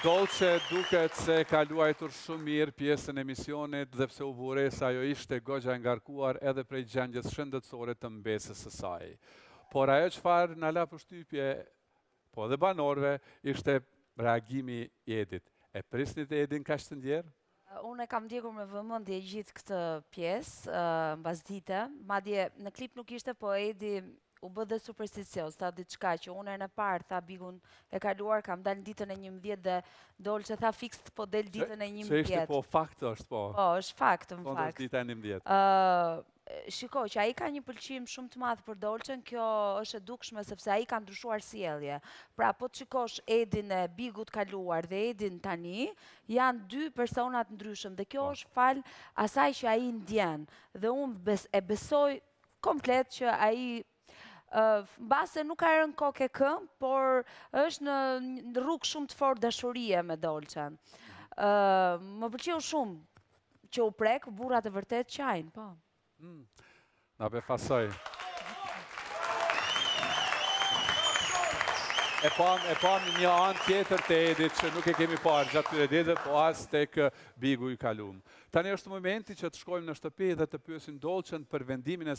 Dolce duket se ka luajtur shumë mirë pjesën e misionit dhe pse u vures ajo ishte goxha e ngarkuar edhe prej gjendjes shëndetësore të mbesës së saj. Por ajo çfarë na la përshtypje, po dhe banorëve, ishte reagimi i Edit. E prisnit Edin kaq të ndjerë? Unë e kam ndjekur me vëmendje gjithë këtë pjesë, mbasdite. Madje në klip nuk ishte, po Edi u bë dhe supersticios, tha diçka që unë e në parë, tha Bigun e kaluar, kam dalë ditën e 11 dhe Dolce tha fix po del ditën e 11. Që ishte po fakt është po. Po, është fakt, në Po, fakt. është dita e 11. Shiko, që ai ka një pëlqim shumë të madh për Dolcen, kjo është e dukshme sepse ai ka ndryshuar sjellje. Pra, po të shikosh Edin e Bigut kaluar dhe Edin tani, janë dy persona të ndryshëm dhe kjo është fal asaj që ai ndjen. Dhe unë e besoj komplet që ai mbase nuk ka rënë kokë e këmbë, por është në rrugë shumë të fortë dashurie me Dolcen. Më pëlqeu shumë që u prek burrat e vërtet qajnë, po. Na befasoj. E pam një anë tjetër të Edit që nuk e kemi parë gjatë këtyre ditëve, po as tek Bigu i kalum. Tani është momenti që të shkojmë në shtëpi dhe të pyesim Dolcen për vendimin e